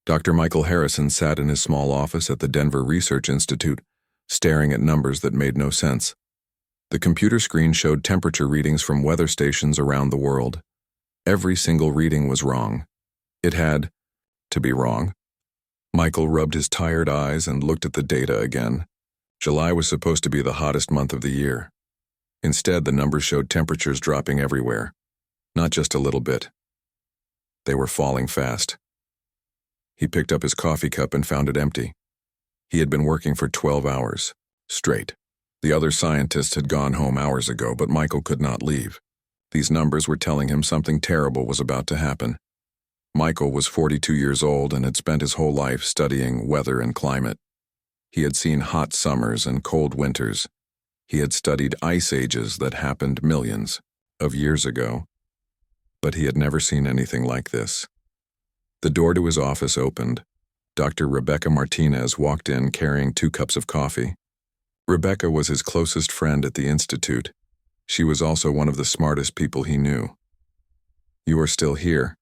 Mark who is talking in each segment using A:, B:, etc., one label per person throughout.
A: Dr. Michael Harrison sat in his small office at the Denver Research Institute, staring at numbers that made no sense. The computer screen showed temperature readings from weather stations around the world. Every single reading was wrong. It had to be wrong. Michael rubbed his tired eyes and looked at the data again. July was supposed to be the hottest month of the year. Instead, the numbers showed temperatures dropping everywhere. Not just a little bit. They were falling fast. He picked up his coffee cup and found it empty. He had been working for 12 hours, straight. The other scientists had gone home hours ago, but Michael could not leave. These numbers were telling him something terrible was about to happen. Michael was 42 years old and had spent his whole life studying weather and climate. He had seen hot summers and cold winters. He had studied ice ages that happened millions of years ago. But he had never seen anything like this. The door to his office opened. Dr. Rebecca Martinez walked in carrying 2 cups of coffee. Rebecca was his closest friend at the Institute. She was also one of the smartest people he knew. "You are still here,"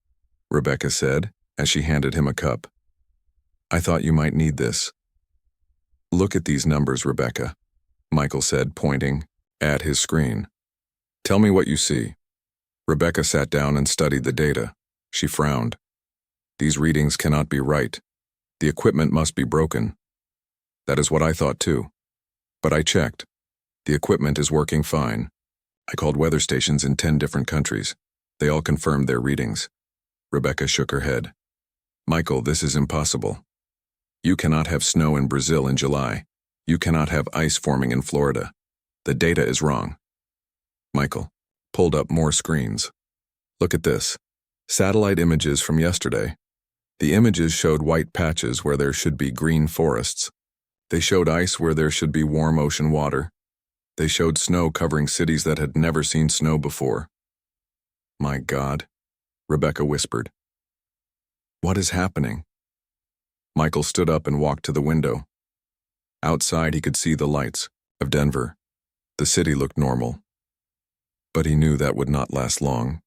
A: Rebecca said, as she handed him a cup. "I thought you might need this." "Look at these numbers, Rebecca," Michael said, pointing at his screen. "Tell me what you see." Rebecca sat down and studied the data. She frowned. "These readings cannot be right. The equipment must be broken." "That is what I thought too. But I checked. The equipment is working fine. I called weather stations in 10 different countries. They all confirmed their readings." Rebecca shook her head. "Michael, this is impossible. You cannot have snow in Brazil in July. You cannot have ice forming in Florida. The data is wrong." Michael pulled up more screens. "Look at this. Satellite images from yesterday. The images showed white patches where there should be green forests. They showed ice where there should be warm ocean water. They showed snow covering cities that had never seen snow before." "My God," Rebecca whispered. "What is happening?" Michael stood up and walked to the window. Outside, he could see the lights of Denver. The city looked normal. But he knew that would not last long.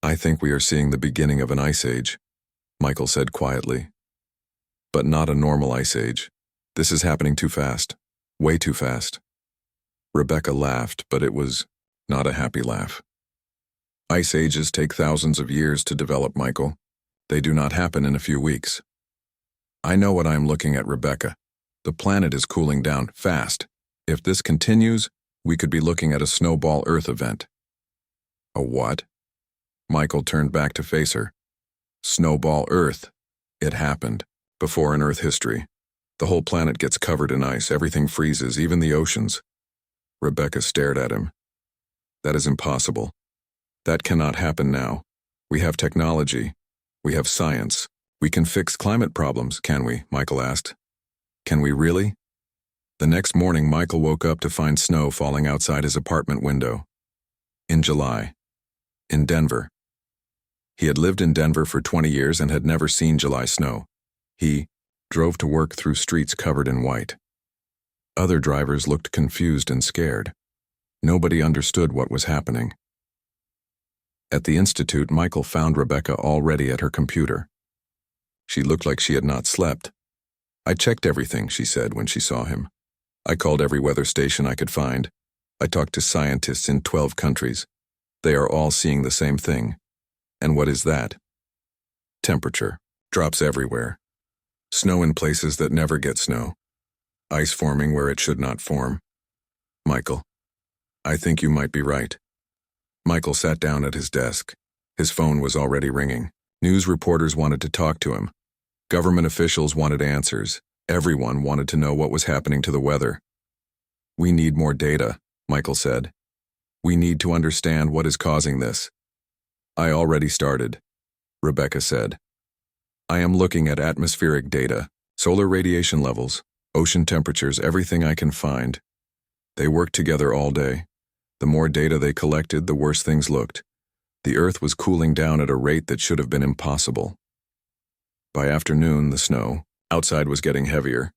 A: "I think we are seeing the beginning of an ice age," Michael said quietly. "But not a normal ice age. This is happening too fast. Way too fast." Rebecca laughed, but it was not a happy laugh. "Ice ages take thousands of years to develop, Michael. They do not happen in a few weeks." "I know what I am looking at, Rebecca. The planet is cooling down fast. If this continues, we could be looking at a Snowball Earth event." "A what?" Michael turned back to face her. "Snowball Earth. It happened. Before in Earth history. The whole planet gets covered in ice. Everything freezes, even the oceans." Rebecca stared at him. "That is impossible. That cannot happen now. We have technology. We have science. We can fix climate problems, can we?" Michael asked. "Can we really?" The next morning, Michael woke up to find snow falling outside his apartment window. In July. In Denver. He had lived in Denver for 20 years and had never seen July snow. He drove to work through streets covered in white. Other drivers looked confused and scared. Nobody understood what was happening. At the Institute, Michael found Rebecca already at her computer. She looked like she had not slept. "I checked everything," she said when she saw him. "I called every weather station I could find. I talked to scientists in 12 countries. They are all seeing the same thing." "And what is that?" "Temperature. Drops everywhere. Snow in places that never get snow. Ice forming where it should not form." "Michael, I think you might be right." Michael sat down at his desk. His phone was already ringing. News reporters wanted to talk to him. Government officials wanted answers. Everyone wanted to know what was happening to the weather. "We need more data," Michael said. "We need to understand what is causing this." "I already started," Rebecca said. "I am looking at atmospheric data, solar radiation levels, ocean temperatures, everything I can find." They worked together all day. The more data they collected, the worse things looked. The Earth was cooling down at a rate that should have been impossible. By afternoon, the snow outside was getting heavier.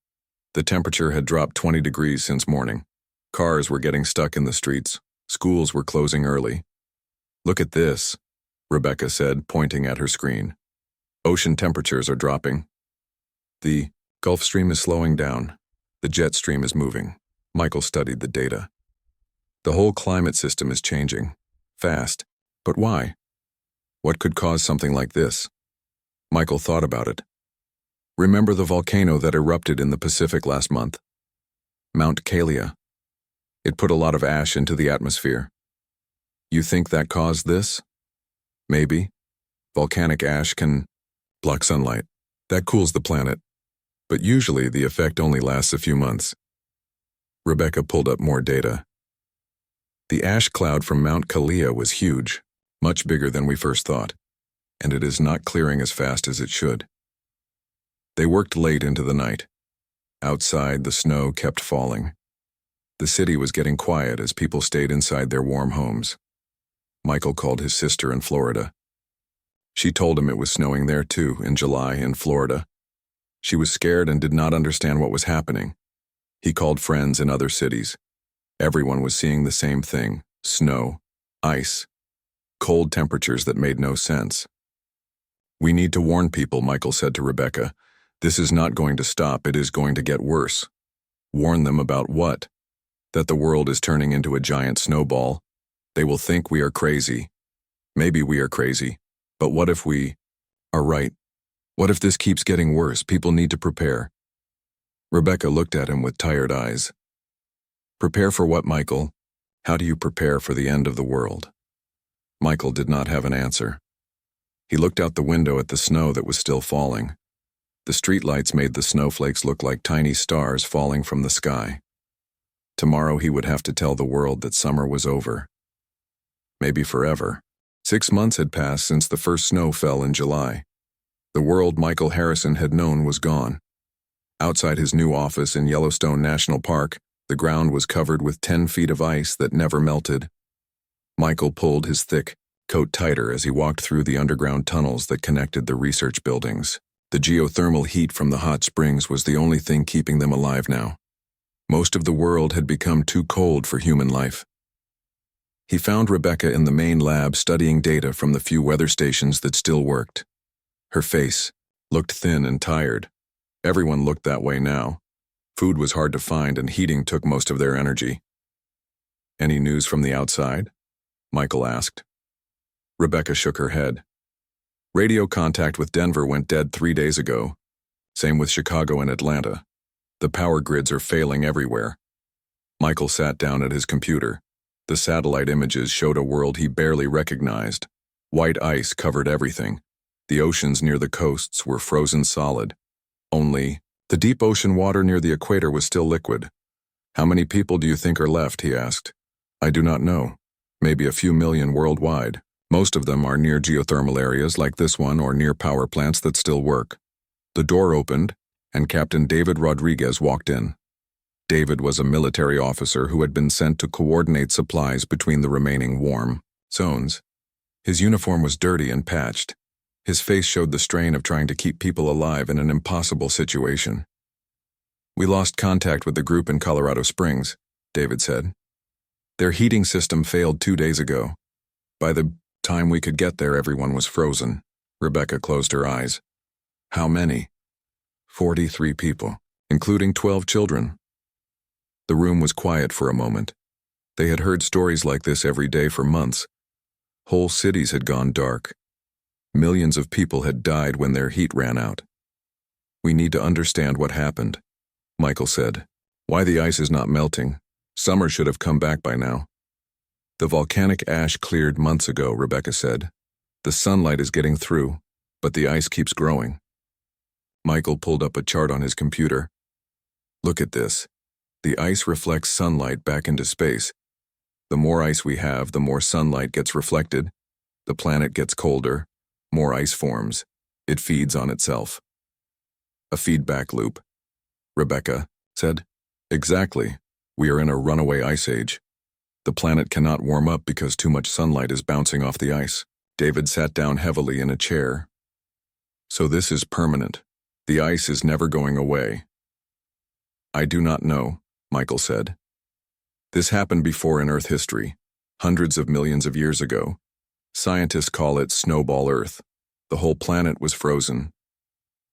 A: The temperature had dropped 20 degrees since morning. Cars were getting stuck in the streets. Schools were closing early. "Look at this," Rebecca said, pointing at her screen. Ocean temperatures are dropping. The Gulf Stream is slowing down. The jet stream is moving. Michael studied the data. The whole climate system is changing. Fast. But why? What could cause something like this? Michael thought about it. Remember the volcano that erupted in the Pacific last month? Mount Kalia. It put a lot of ash into the atmosphere. You think that caused this? Maybe. Volcanic ash can block sunlight. That cools the planet. But usually the effect only lasts a few months. Rebecca pulled up more data. The ash cloud from Mount Kalia was huge, much bigger than we first thought, and it is not clearing as fast as it should. They worked late into the night. Outside, the snow kept falling. The city was getting quiet as people stayed inside their warm homes. Michael called his sister in Florida. She told him it was snowing there too, in July in Florida. She was scared and did not understand what was happening. He called friends in other cities. Everyone was seeing the same thing: snow, ice, cold temperatures that made no sense. We need to warn people, Michael said to Rebecca. This is not going to stop, it is going to get worse. Warn them about what? That the world is turning into a giant snowball. They will think we are crazy. Maybe we are crazy, but what if we are right? What if this keeps getting worse? People need to prepare. Rebecca looked at him with tired eyes. Prepare for what, Michael? How do you prepare for the end of the world? Michael did not have an answer. He looked out the window at the snow that was still falling. The streetlights made the snowflakes look like tiny stars falling from the sky. Tomorrow he would have to tell the world that summer was over. Maybe forever. 6 months had passed since the first snow fell in July. The world Michael Harrison had known was gone. Outside his new office in Yellowstone National Park, the ground was covered with 10 feet of ice that never melted. Michael pulled his thick coat tighter as he walked through the underground tunnels that connected the research buildings. The geothermal heat from the hot springs was the only thing keeping them alive now. Most of the world had become too cold for human life. He found Rebecca in the main lab studying data from the few weather stations that still worked. Her face looked thin and tired. Everyone looked that way now. Food was hard to find and heating took most of their energy. Any news from the outside? Michael asked. Rebecca shook her head. Radio contact with Denver went dead 3 days ago. Same with Chicago and Atlanta. The power grids are failing everywhere. Michael sat down at his computer. The satellite images showed a world he barely recognized. White ice covered everything. The oceans near the coasts were frozen solid. Only the deep ocean water near the equator was still liquid. How many people do you think are left? He asked. I do not know. Maybe a few million worldwide. Most of them are near geothermal areas like this one or near power plants that still work. The door opened, and Captain David Rodriguez walked in. David was a military officer who had been sent to coordinate supplies between the remaining warm zones. His uniform was dirty and patched. His face showed the strain of trying to keep people alive in an impossible situation. We lost contact with the group in Colorado Springs, David said. Their heating system failed 2 days ago. By the time we could get there, everyone was frozen. Rebecca closed her eyes. How many? 43 people, including 12 children. The room was quiet for a moment. They had heard stories like this every day for months. Whole cities had gone dark. Millions of people had died when their heat ran out. We need to understand what happened, Michael said. Why the ice is not melting. Summer should have come back by now. The volcanic ash cleared months ago, Rebecca said. The sunlight is getting through, but the ice keeps growing. Michael pulled up a chart on his computer. Look at this. The ice reflects sunlight back into space. The more ice we have, the more sunlight gets reflected. The planet gets colder. More ice forms. It feeds on itself. A feedback loop, Rebecca said. Exactly. We are in a runaway ice age. The planet cannot warm up because too much sunlight is bouncing off the ice. David sat down heavily in a chair. So this is permanent. The ice is never going away. I do not know, Michael said. This happened before in Earth history, hundreds of millions of years ago. Scientists call it Snowball Earth. The whole planet was frozen.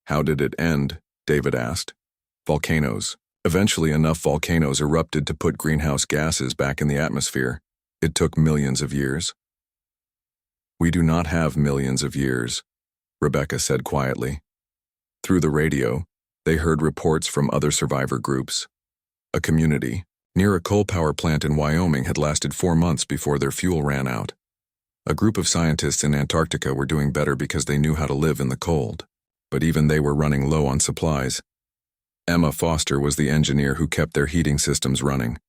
A: How did it end? David asked. Volcanoes. Eventually enough volcanoes erupted to put greenhouse gases back in the atmosphere. It took millions of years. We do not have millions of years, Rebecca said quietly. Through the radio, they heard reports from other survivor groups. A community near a coal power plant in Wyoming had lasted 4 months before their fuel ran out. A group of scientists in Antarctica were doing better because they knew how to live in the cold, but even they were running low on supplies. Emma Foster was the engineer who kept their heating systems running.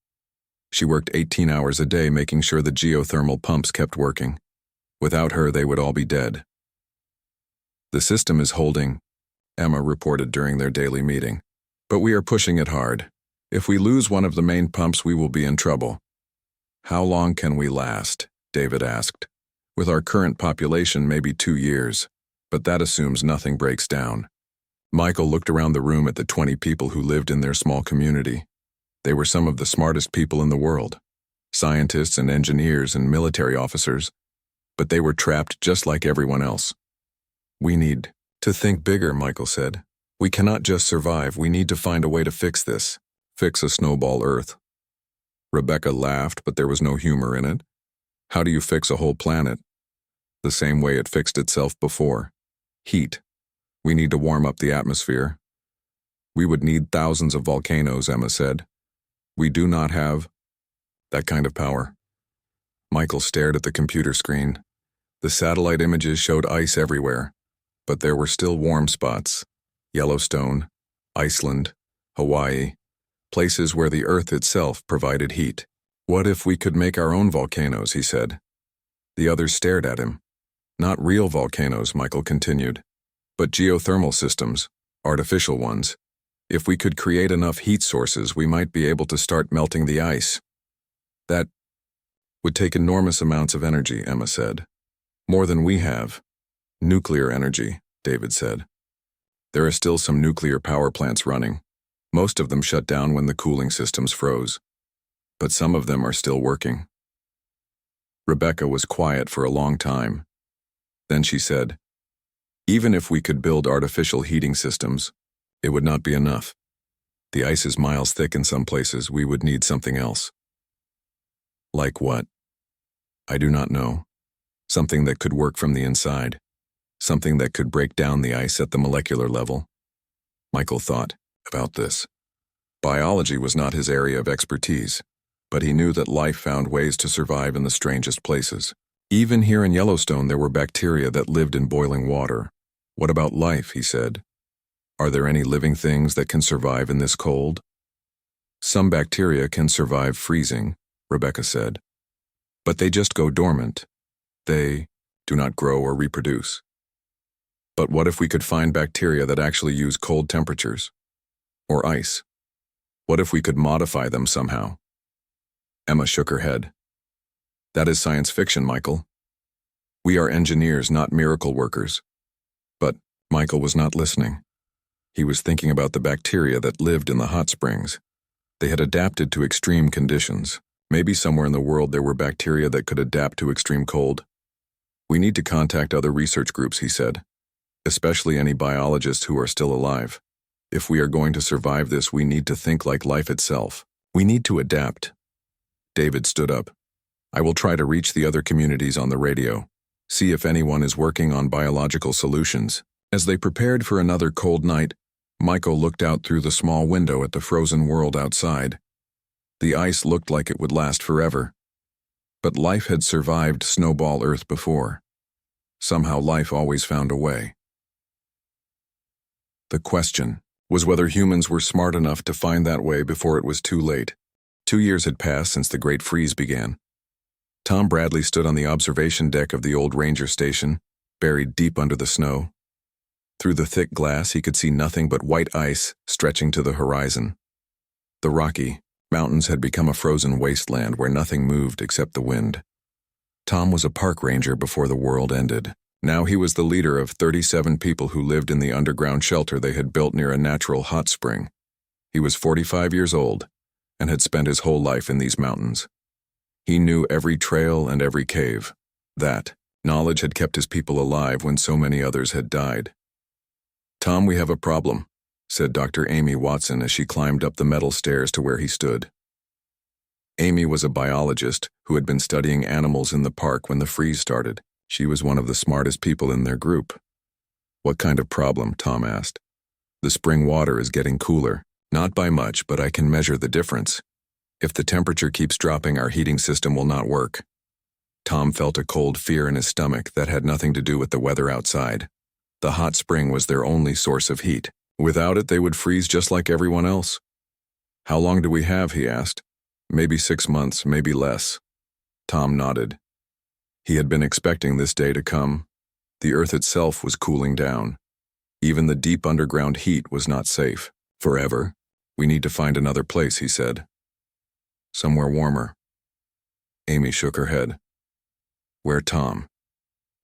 A: She worked 18 hours a day making sure the geothermal pumps kept working. Without her, they would all be dead. The system is holding, Emma reported during their daily meeting, but we are pushing it hard. If we lose one of the main pumps, we will be in trouble. How long can we last? David asked. With our current population, maybe 2 years, but that assumes nothing breaks down. Michael looked around the room at the 20 people who lived in their small community. They were some of the smartest people in the world, scientists and engineers and military officers, but they were trapped just like everyone else. We need to think bigger, Michael said. We cannot just survive, we need to find a way to fix this. Fix a snowball Earth. Rebecca laughed, but there was no humor in it. How do you fix a whole planet? The same way it fixed itself before. Heat. We need to warm up the atmosphere. We would need thousands of volcanoes, Emma said. We do not have that kind of power. Michael stared at the computer screen. The satellite images showed ice everywhere, but there were still warm spots. Yellowstone, Iceland, Hawaii, places where the Earth itself provided heat. What if we could make our own volcanoes, he said. The others stared at him. Not real volcanoes, Michael continued, but geothermal systems, artificial ones. If we could create enough heat sources, we might be able to start melting the ice. That would take enormous amounts of energy, Emma said. More than we have. Nuclear energy, David said. There are still some nuclear power plants running. Most of them shut down when the cooling systems froze. But some of them are still working. Rebecca was quiet for a long time. Then she said, even if we could build artificial heating systems, it would not be enough. The ice is miles thick in some places. We would need something else. Like what? I do not know. Something that could work from the inside. Something that could break down the ice at the molecular level. Michael thought about this. Biology was not his area of expertise, but he knew that life found ways to survive in the strangest places. Even here in Yellowstone, there were bacteria that lived in boiling water. What about life, he said. Are there any living things that can survive in this cold? Some bacteria can survive freezing, Rebecca said. But they just go dormant. They do not grow or reproduce. But what if we could find bacteria that actually use cold temperatures? Or ice? What if we could modify them somehow? Emma shook her head. That is science fiction, Michael. We are engineers, not miracle workers. But Michael was not listening. He was thinking about the bacteria that lived in the hot springs. They had adapted to extreme conditions. Maybe somewhere in the world there were bacteria that could adapt to extreme cold. We need to contact other research groups, he said, especially any biologists who are still alive. If we are going to survive this, we need to think like life itself. We need to adapt. David stood up. I will try to reach the other communities on the radio, see if anyone is working on biological solutions. As they prepared for another cold night, Michael looked out through the small window at the frozen world outside. The ice looked like it would last forever. But life had survived Snowball Earth before. Somehow life always found a way. The question was whether humans were smart enough to find that way before it was too late. 2 years had passed since the Great Freeze began. Tom Bradley stood on the observation deck of the old ranger station, buried deep under the snow. Through the thick glass, he could see nothing but white ice stretching to the horizon. The Rocky Mountains had become a frozen wasteland where nothing moved except the wind. Tom was a park ranger before the world ended. Now he was the leader of 37 people who lived in the underground shelter they had built near a natural hot spring. He was 45 years old and had spent his whole life in these mountains. He knew every trail and every cave. That Knowledge had kept his people alive when so many others had died. "Tom, we have a problem," said Dr. Amy Watson as she climbed up the metal stairs to where he stood. Amy was a biologist who had been studying animals in the park when the freeze started. She was one of the smartest people in their group. "What kind of problem?" Tom asked. "The spring water is getting cooler. Not by much, but I can measure the difference. If the temperature keeps dropping, our heating system will not work." Tom felt a cold fear in his stomach that had nothing to do with the weather outside. The hot spring was their only source of heat. Without it, they would freeze just like everyone else. "How long do we have?" he asked. "Maybe 6 months, maybe less." Tom nodded. He had been expecting this day to come. The earth itself was cooling down. Even the deep underground heat was not safe. "Forever? We need to find another place," he said. "Somewhere warmer." Amy shook her head. "Where, Tom?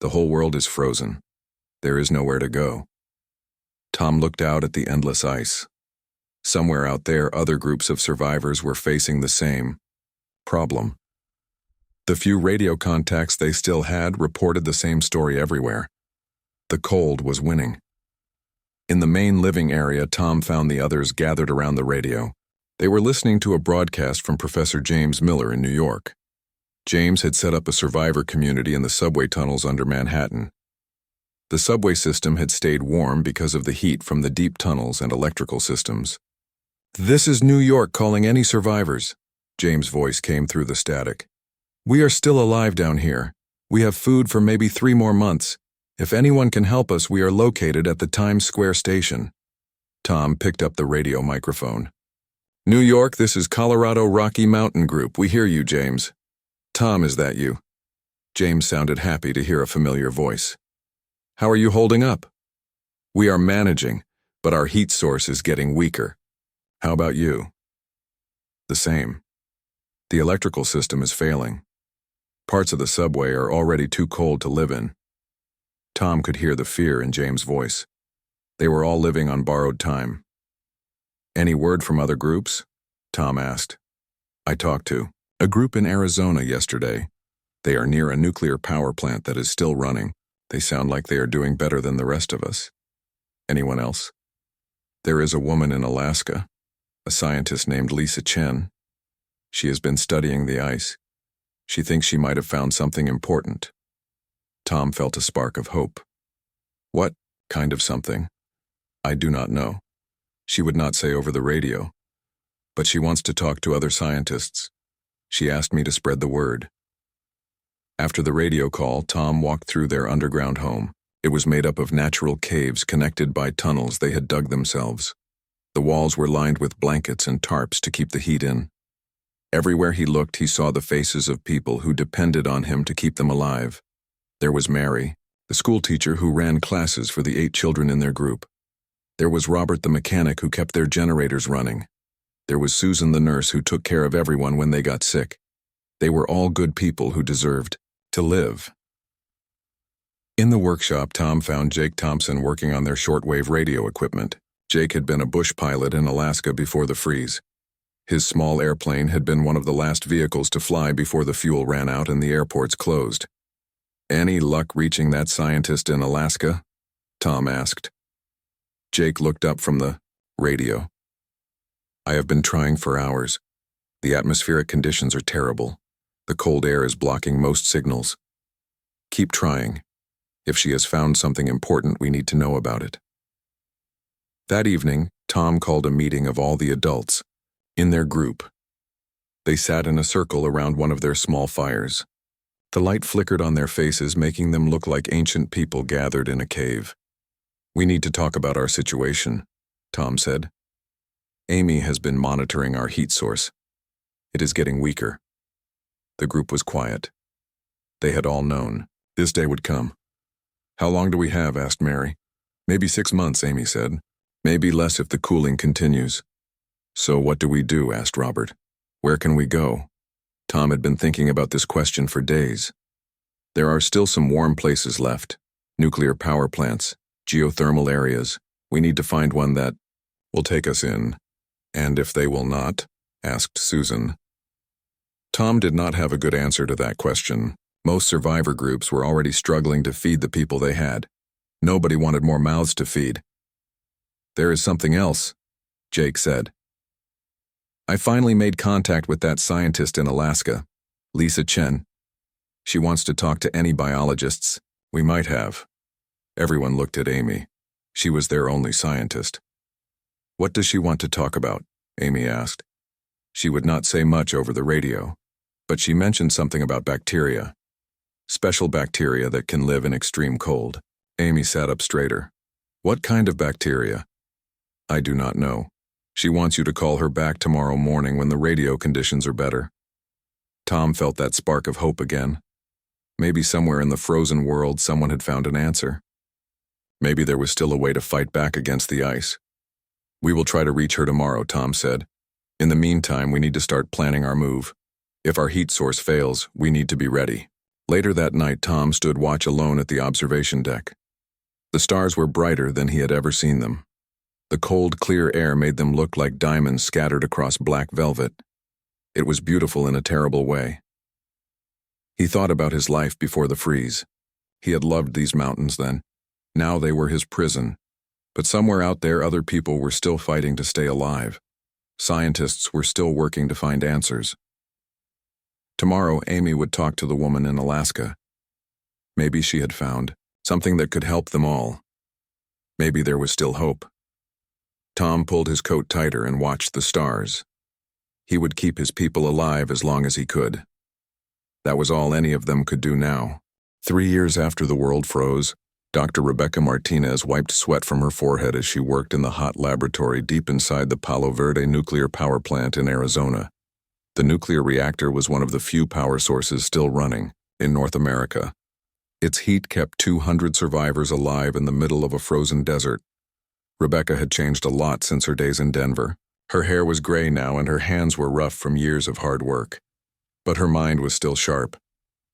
A: The whole world is frozen. There is nowhere to go." Tom looked out at the endless ice. Somewhere out there, other groups of survivors were facing the same problem. The few radio contacts they still had reported the same story everywhere. The cold was winning. In the main living area, Tom found the others gathered around the radio. They were listening to a broadcast from Professor James Miller in New York. James had set up a survivor community in the subway tunnels under Manhattan. The subway system had stayed warm because of the heat from the deep tunnels and electrical systems. "This is New York calling any survivors," James' voice came through the static. "We are still alive down here. We have food for maybe 3 more months. If anyone can help us, we are located at the Times Square station." Tom picked up the radio microphone. "New York, this is Colorado Rocky Mountain Group. We hear you, James." "Tom, is that you?" James sounded happy to hear a familiar voice. "How are you holding up?" "We are managing, but our heat source is getting weaker. How about you?" "The same. The electrical system is failing. Parts of the subway are already too cold to live in." Tom could hear the fear in James' voice. They were all living on borrowed time. "Any word from other groups?" Tom asked. "I talked to a group in Arizona yesterday. They are near a nuclear power plant that is still running. They sound like they are doing better than the rest of us." "Anyone else?" "There is a woman in Alaska, a scientist named Lisa Chen. She has been studying the ice. She thinks she might have found something important." Tom felt a spark of hope. "What kind of something?" "I do not know. She would not say over the radio. But she wants to talk to other scientists. She asked me to spread the word." After the radio call, Tom walked through their underground home. It was made up of natural caves connected by tunnels they had dug themselves. The walls were lined with blankets and tarps to keep the heat in. Everywhere he looked, he saw the faces of people who depended on him to keep them alive. There was Mary, the schoolteacher who ran classes for the 8 children in their group. There was Robert the mechanic who kept their generators running. There was Susan the nurse who took care of everyone when they got sick. They were all good people who deserved to live. In the workshop, Tom found Jake Thompson working on their shortwave radio equipment. Jake had been a bush pilot in Alaska before the freeze. His small airplane had been one of the last vehicles to fly before the fuel ran out and the airports closed. "Any luck reaching that scientist in Alaska?" Tom asked. Jake looked up from the radio. "I have been trying for hours. The atmospheric conditions are terrible. The cold air is blocking most signals. Keep trying. If she has found something important, we need to know about it." That evening, Tom called a meeting of all the adults in their group. They sat in a circle around one of their small fires. The light flickered on their faces, making them look like ancient people gathered in a cave. "We need to talk about our situation," Tom said. "Amy has been monitoring our heat source. It is getting weaker." The group was quiet. They had all known this day would come. "How long do we have?" asked Mary. "Maybe 6 months," Amy said. "Maybe less if the cooling continues." "So what do we do?" asked Robert. "Where can we go?" Tom had been thinking about this question for days. There are still some warm places left. Nuclear power plants, geothermal areas. We need to find one that will take us in. "And if they will not?" asked Susan. Tom did not have a good answer to that question. Most survivor groups were already struggling to feed the people they had. Nobody wanted more mouths to feed. "There is something else," Jake said. "I finally made contact with that scientist in Alaska, Lisa Chen. She wants to talk to any biologists we might have." Everyone looked at Amy. She was their only scientist. "What does she want to talk about?" Amy asked. She would not say much over the radio, but she mentioned something about bacteria. Special bacteria that can live in extreme cold. Amy sat up straighter. "What kind of bacteria?" "I do not know. She wants you to call her back tomorrow morning when the radio conditions are better." Tom felt that spark of hope again. Maybe somewhere in the frozen world someone had found an answer. Maybe there was still a way to fight back against the ice. "We will try to reach her tomorrow," Tom said. "In the meantime, we need to start planning our move. If our heat source fails, we need to be ready." Later that night, Tom stood watch alone at the observation deck. The stars were brighter than he had ever seen them. The cold, clear air made them look like diamonds scattered across black velvet. It was beautiful in a terrible way. He thought about his life before the freeze. He had loved these mountains then. Now they were his prison. But somewhere out there, other people were still fighting to stay alive. Scientists were still working to find answers. Tomorrow, Amy would talk to the woman in Alaska. Maybe she had found something that could help them all. Maybe there was still hope. Tom pulled his coat tighter and watched the stars. He would keep his people alive as long as he could. That was all any of them could do now. 3 years after the world froze, Dr. Rebecca Martinez wiped sweat from her forehead as she worked in the hot laboratory deep inside the Palo Verde nuclear power plant in Arizona. The nuclear reactor was one of the few power sources still running in North America. Its heat kept 200 survivors alive in the middle of a frozen desert. Rebecca had changed a lot since her days in Denver. Her hair was gray now and her hands were rough from years of hard work. But her mind was still sharp.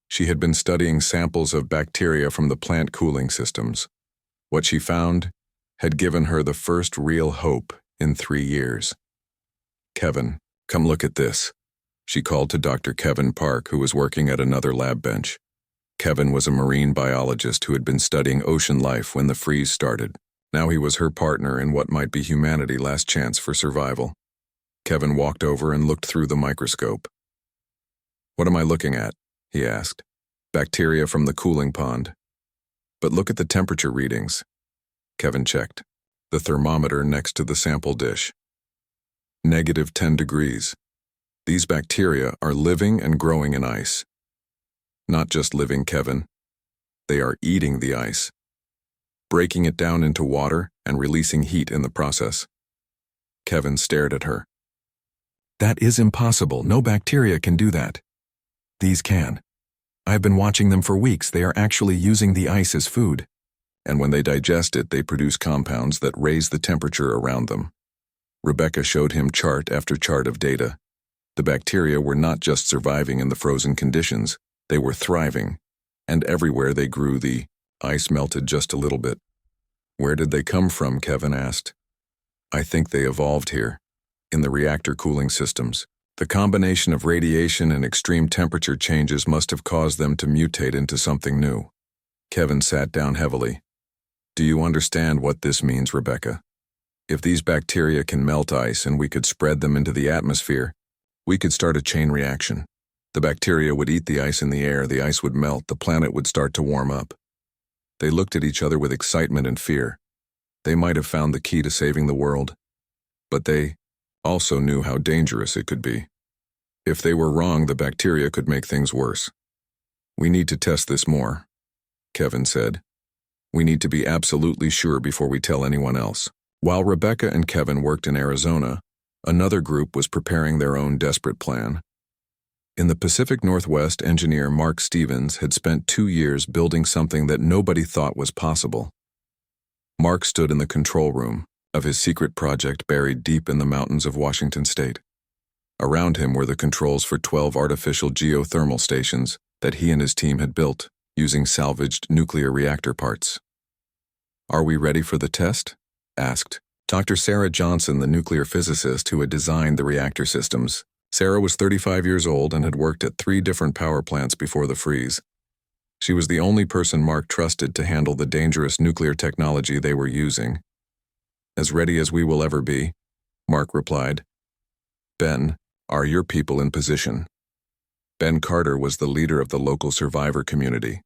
A: She had been studying samples of bacteria from the plant cooling systems. What she found had given her the first real hope in 3 years. "Kevin, come look at this," she called to Dr. Kevin Park, who was working at another lab bench. Kevin was a marine biologist who had been studying ocean life when the freeze started. Now he was her partner in what might be humanity's last chance for survival. Kevin walked over and looked through the microscope. "What am I looking at?" he asked. "Bacteria from the cooling pond." "But look at the temperature readings." Kevin checked. The thermometer next to the sample dish. -10 degrees. These bacteria are living and growing in ice. Not just living, Kevin. They are eating the ice, breaking it down into water and releasing heat in the process. Kevin stared at her. "That is impossible. No bacteria can do that." "These can. I've been watching them for weeks. They are actually using the ice as food. And when they digest it, they produce compounds that raise the temperature around them." Rebecca showed him chart after chart of data. The bacteria were not just surviving in the frozen conditions, they were thriving. And everywhere they grew, the ice melted just a little bit. "Where did they come from?" Kevin asked. "I think they evolved here, in the reactor cooling systems. The combination of radiation and extreme temperature changes must have caused them to mutate into something new." Kevin sat down heavily. "Do you understand what this means, Rebecca? If these bacteria can melt ice and we could spread them into the atmosphere, we could start a chain reaction. The bacteria would eat the ice in the air, the ice would melt, the planet would start to warm up." They looked at each other with excitement and fear. They might have found the key to saving the world, but they also knew how dangerous it could be. If they were wrong, the bacteria could make things worse. "We need to test this more," Kevin said. "We need to be absolutely sure before we tell anyone else." While Rebecca and Kevin worked in Arizona, another group was preparing their own desperate plan. In the Pacific Northwest, engineer Mark Stevens had spent 2 years building something that nobody thought was possible. Mark stood in the control room of his secret project buried deep in the mountains of Washington state. Around him were the controls for 12 artificial geothermal stations that he and his team had built using salvaged nuclear reactor parts. "Are we ready for the test?" asked Dr. Sarah Johnson, the nuclear physicist who had designed the reactor systems. Sarah was 35 years old and had worked at 3 different power plants before the freeze. She was the only person Mark trusted to handle the dangerous nuclear technology they were using. "As ready as we will ever be," Mark replied. "Ben, are your people in position?" Ben Carter was the leader of the local survivor community.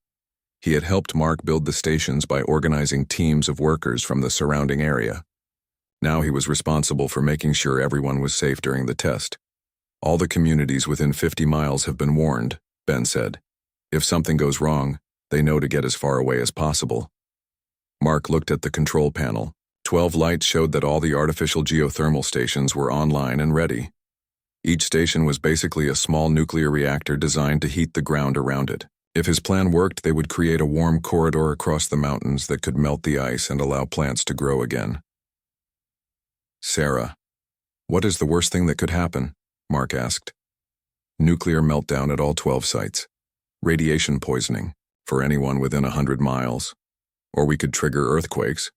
A: He had helped Mark build the stations by organizing teams of workers from the surrounding area. Now he was responsible for making sure everyone was safe during the test. "All the communities within 50 miles have been warned," Ben said. "If something goes wrong, they know to get as far away as possible." Mark looked at the control panel. 12 lights showed that all the artificial geothermal stations were online and ready. Each station was basically a small nuclear reactor designed to heat the ground around it. If his plan worked, they would create a warm corridor across the mountains that could melt the ice and allow plants to grow again. "Sarah, what is the worst thing that could happen?" Mark asked. "Nuclear meltdown at all 12 sites. Radiation poisoning for anyone within 100 miles. Or we could trigger earthquakes.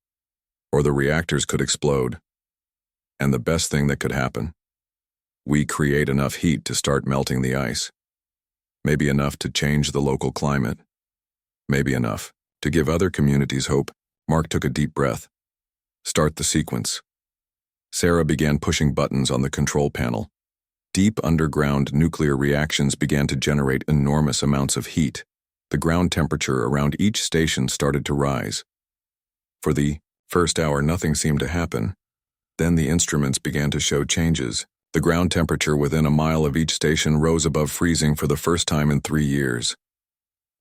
A: Or the reactors could explode. And the best thing that could happen, we create enough heat to start melting the ice. Maybe enough to change the local climate. Maybe enough to give other communities hope." Mark took a deep breath. "Start the sequence." Sarah began pushing buttons on the control panel. Deep underground nuclear reactions began to generate enormous amounts of heat. The ground temperature around each station started to rise. For the first hour, nothing seemed to happen. Then the instruments began to show changes. The ground temperature within a mile of each station rose above freezing for the first time in 3 years.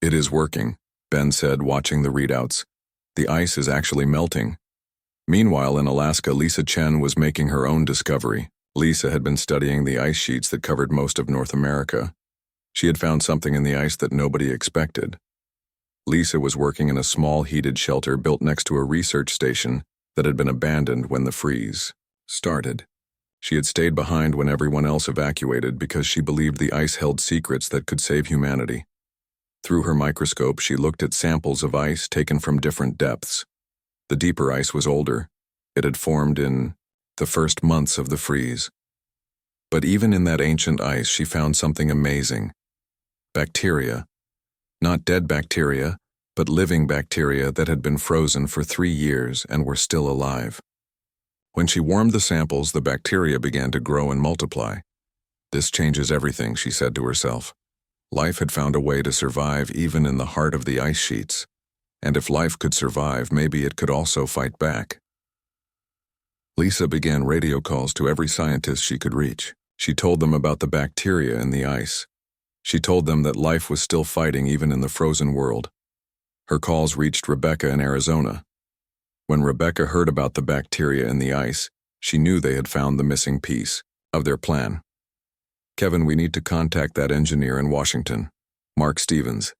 A: "It is working," Ben said, watching the readouts. "The ice is actually melting." Meanwhile, in Alaska, Lisa Chen was making her own discovery. Lisa had been studying the ice sheets that covered most of North America. She had found something in the ice that nobody expected. Lisa was working in a small heated shelter built next to a research station that had been abandoned when the freeze started. She had stayed behind when everyone else evacuated because she believed the ice held secrets that could save humanity. Through her microscope, she looked at samples of ice taken from different depths. The deeper ice was older. It had formed in the first months of the freeze. But even in that ancient ice, she found something amazing. Bacteria. Not dead bacteria, but living bacteria that had been frozen for 3 years and were still alive. When she warmed the samples, the bacteria began to grow and multiply. "This changes everything," she said to herself. Life had found a way to survive even in the heart of the ice sheets. And if life could survive, maybe it could also fight back. Lisa began radio calls to every scientist she could reach. She told them about the bacteria in the ice. She told them that life was still fighting even in the frozen world. Her calls reached Rebecca in Arizona. When Rebecca heard about the bacteria in the ice, she knew they had found the missing piece of their plan. "Kevin, we need to contact that engineer in Washington, Mark Stevens.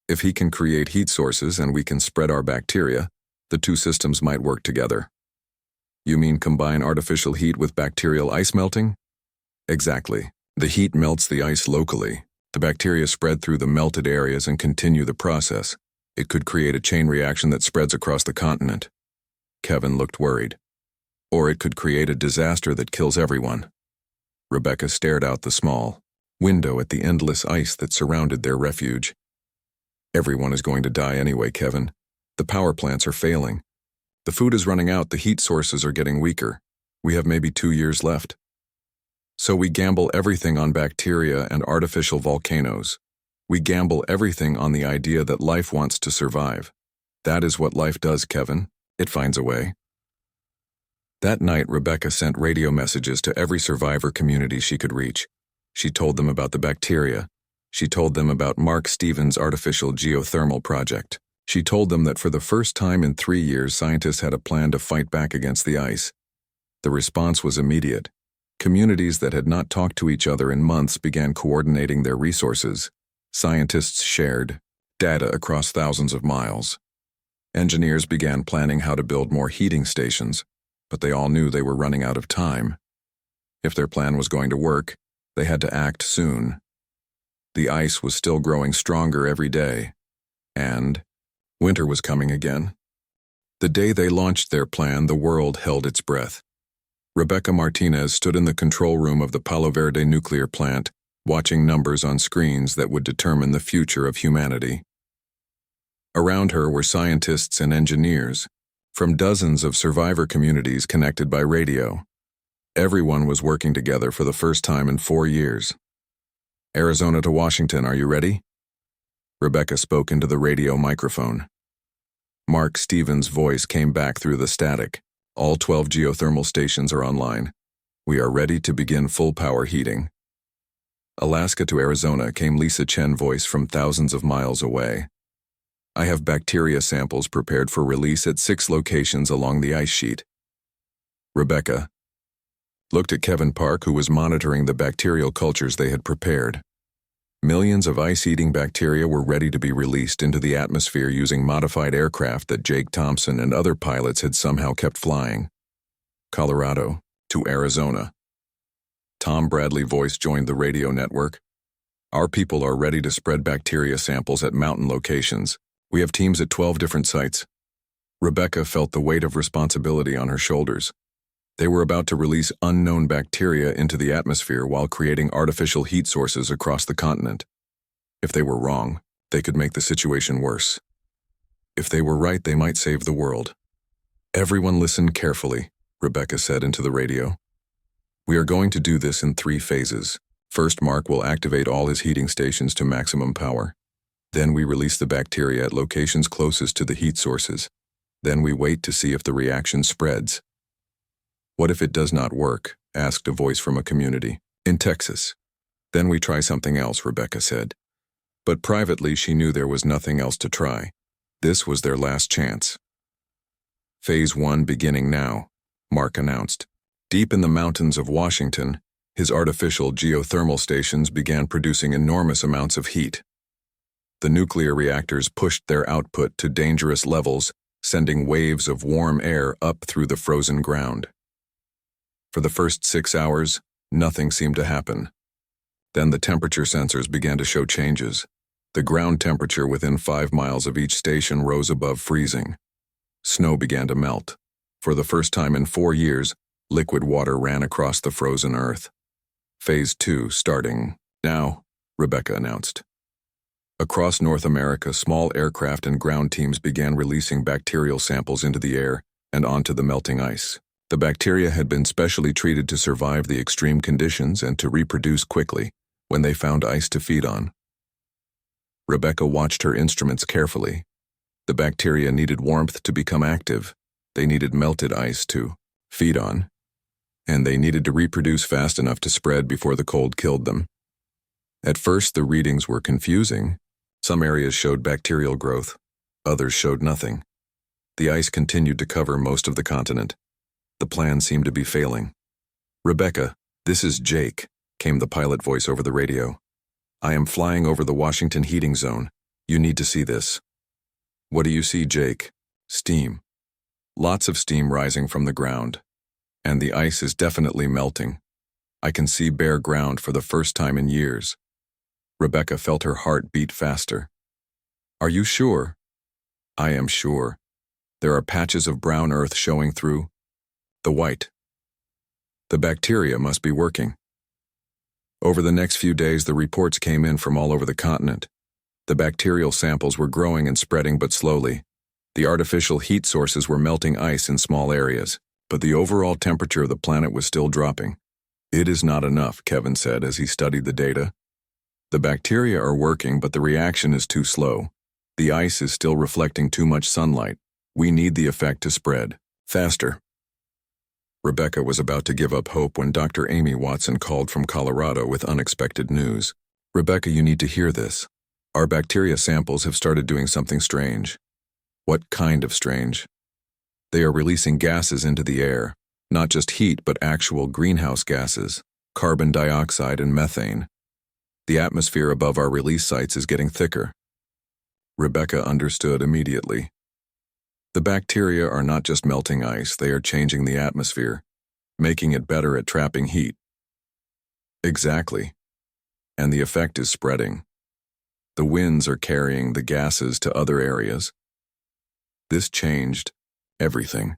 A: If he can create heat sources and we can spread our bacteria, the two systems might work together." "You mean combine artificial heat with bacterial ice melting?" "Exactly. The heat melts the ice locally. The bacteria spread through the melted areas and continue the process. It could create a chain reaction that spreads across the continent." Kevin looked worried. "Or it could create a disaster that kills everyone." Rebecca stared out the small window at the endless ice that surrounded their refuge. "Everyone is going to die anyway, Kevin. The power plants are failing. The food is running out, the heat sources are getting weaker. We have maybe 2 years left. So we gamble everything on bacteria and artificial volcanoes. We gamble everything on the idea that life wants to survive. That is what life does, Kevin. It finds a way." That night, Rebecca sent radio messages to every survivor community she could reach. She told them about the bacteria. She told them about Mark Stevens' artificial geothermal project. She told them that for the first time in 3 years, scientists had a plan to fight back against the ice. The response was immediate. Communities that had not talked to each other in months began coordinating their resources. Scientists shared data across thousands of miles. Engineers began planning how to build more heating stations, but they all knew they were running out of time. If their plan was going to work, they had to act soon. The ice was still growing stronger every day, and winter was coming again. The day they launched their plan, the world held its breath. Rebecca Martinez stood in the control room of the Palo Verde nuclear plant, watching numbers on screens that would determine the future of humanity. Around her were scientists and engineers from dozens of survivor communities connected by radio. Everyone was working together for the first time in 4 years. Arizona to Washington, are you ready? Rebecca spoke into the radio microphone. Mark Stevens' voice came back through the static. All 12 geothermal stations are online. We are ready to begin full-power heating. Alaska to Arizona, came Lisa Chen's voice from thousands of miles away. I have bacteria samples prepared for release at 6 locations along the ice sheet. Rebecca looked at Kevin Park, who was monitoring the bacterial cultures they had prepared. Millions of ice-eating bacteria were ready to be released into the atmosphere using modified aircraft that Jake Thompson and other pilots had somehow kept flying. Colorado to Arizona. Tom Bradley's voice joined the radio network. Our people are ready to spread bacteria samples at mountain locations. We have teams at 12 different sites. Rebecca felt the weight of responsibility on her shoulders. They were about to release unknown bacteria into the atmosphere while creating artificial heat sources across the continent. If they were wrong, they could make the situation worse. If they were right, they might save the world. Everyone listen carefully, Rebecca said into the radio. We are going to do this in 3 phases. First, Mark will activate all his heating stations to maximum power. Then we release the bacteria at locations closest to the heat sources. Then we wait to see if the reaction spreads. What if it does not work? Asked a voice from a community. In Texas. Then we try something else, Rebecca said. But privately, she knew there was nothing else to try. This was their last chance. Phase 1 beginning now, Mark announced. Deep in the mountains of Washington, his artificial geothermal stations began producing enormous amounts of heat. The nuclear reactors pushed their output to dangerous levels, sending waves of warm air up through the frozen ground. For the first 6 hours, nothing seemed to happen. Then the temperature sensors began to show changes. The ground temperature within 5 miles of each station rose above freezing. Snow began to melt. For the first time in 4 years, liquid water ran across the frozen earth. Phase 2 starting now, Rebecca announced. Across North America, small aircraft and ground teams began releasing bacterial samples into the air and onto the melting ice. The bacteria had been specially treated to survive the extreme conditions and to reproduce quickly when they found ice to feed on. Rebecca watched her instruments carefully. The bacteria needed warmth to become active. They needed melted ice to feed on. And they needed to reproduce fast enough to spread before the cold killed them. At first, the readings were confusing. Some areas showed bacterial growth. Others showed nothing. The ice continued to cover most of the continent. The plan seemed to be failing. Rebecca, this is Jake, came the pilot voice over the radio. I am flying over the Washington heating zone. You need to see this. What do you see, Jake? Steam. Lots of steam rising from the ground. And the ice is definitely melting. I can see bare ground for the first time in years. Rebecca felt her heart beat faster. Are you sure? I am sure. There are patches of brown earth showing through. The white. The bacteria must be working. Over the next few days, the reports came in from all over the continent. The bacterial samples were growing and spreading, but slowly. The artificial heat sources were melting ice in small areas, but the overall temperature of the planet was still dropping. It is not enough, Kevin said as he studied the data. The bacteria are working, but the reaction is too slow. The ice is still reflecting too much sunlight. We need the effect to spread faster. Rebecca was about to give up hope when Dr. Amy Watson called from Colorado with unexpected news. Rebecca, you need to hear this. Our bacteria samples have started doing something strange. What kind of strange? They are releasing gases into the air, not just heat but actual greenhouse gases, carbon dioxide and methane. The atmosphere above our release sites is getting thicker. Rebecca understood immediately. The bacteria are not just melting ice, they are changing the atmosphere, making it better at trapping heat. Exactly. And the effect is spreading. The winds are carrying the gases to other areas. This changed everything.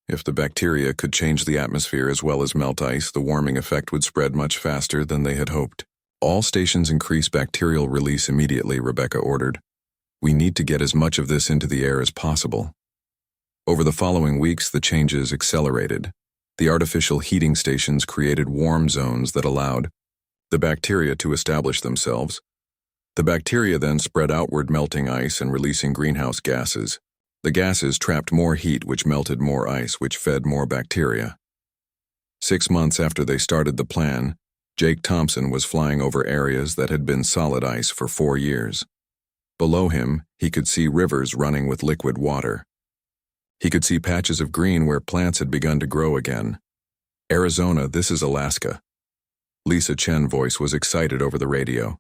A: If the bacteria could change the atmosphere as well as melt ice, the warming effect would spread much faster than they had hoped. All stations increase bacterial release immediately, Rebecca ordered. We need to get as much of this into the air as possible. Over the following weeks, the changes accelerated. The artificial heating stations created warm zones that allowed the bacteria to establish themselves. The bacteria then spread outward, melting ice and releasing greenhouse gases. The gases trapped more heat, which melted more ice, which fed more bacteria. 6 months after they started the plan, Jake Thompson was flying over areas that had been solid ice for 4 years. Below him, he could see rivers running with liquid water. He could see patches of green where plants had begun to grow again. Arizona, this is Alaska. Lisa Chen's voice was excited over the radio.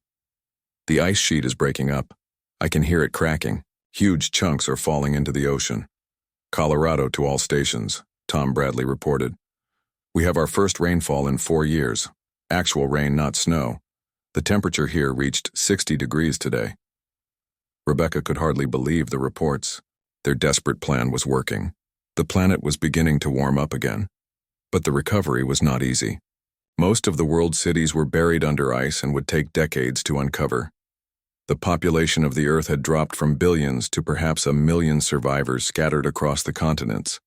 A: The ice sheet is breaking up. I can hear it cracking. Huge chunks are falling into the ocean. Colorado to all stations, Tom Bradley reported. We have our first rainfall in 4 years. Actual rain, not snow. The temperature here reached 60 degrees today. Rebecca could hardly believe the reports. Their desperate plan was working. The planet was beginning to warm up again. But the recovery was not easy. Most of the world's cities were buried under ice and would take decades to uncover. The population of the Earth had dropped from billions to perhaps 1 million survivors scattered across the continents.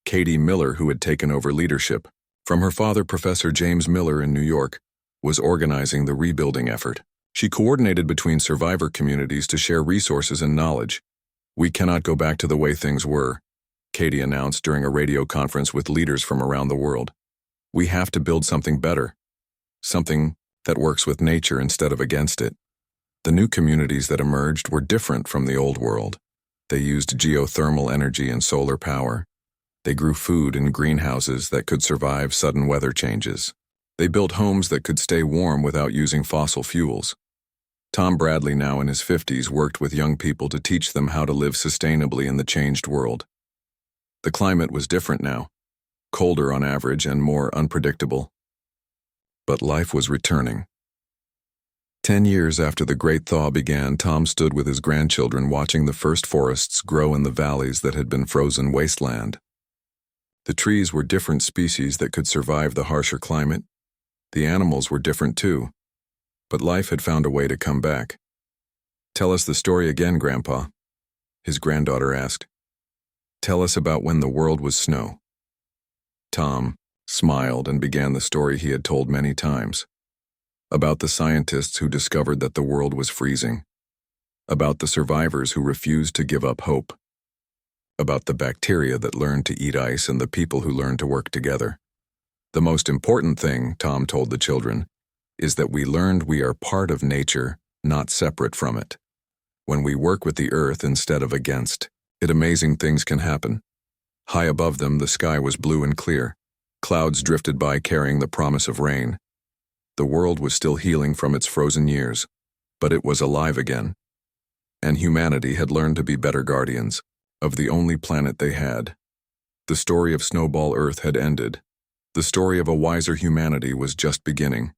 A: Katie Miller, who had taken over leadership from her father, Professor James Miller in New York, was organizing the rebuilding effort. She coordinated between survivor communities to share resources and knowledge. We cannot go back to the way things were, Katie announced during a radio conference with leaders from around the world. We have to build something better, something that works with nature instead of against it. The new communities that emerged were different from the old world. They used geothermal energy and solar power. They grew food in greenhouses that could survive sudden weather changes. They built homes that could stay warm without using fossil fuels. Tom Bradley, now in his 50s, worked with young people to teach them how to live sustainably in the changed world. The climate was different now, colder on average and more unpredictable. But life was returning. 10 years after the Great Thaw began, Tom stood with his grandchildren watching the first forests grow in the valleys that had been frozen wasteland. The trees were different species that could survive the harsher climate. The animals were different too. But life had found a way to come back. Tell us the story again, Grandpa, his granddaughter asked. Tell us about when the world was snow. Tom smiled and began the story he had told many times. About the scientists who discovered that the world was freezing. About the survivors who refused to give up hope. About the bacteria that learned to eat ice and the people who learned to work together. The most important thing, Tom told the children, is that we learned we are part of nature, not separate from it. When we work with the earth instead of against it, amazing things can happen. High above them, the sky was blue and clear. Clouds drifted by carrying the promise of rain. The world was still healing from its frozen years, but it was alive again. And humanity had learned to be better guardians of the only planet they had. The story of Snowball Earth had ended. The story of a wiser humanity was just beginning.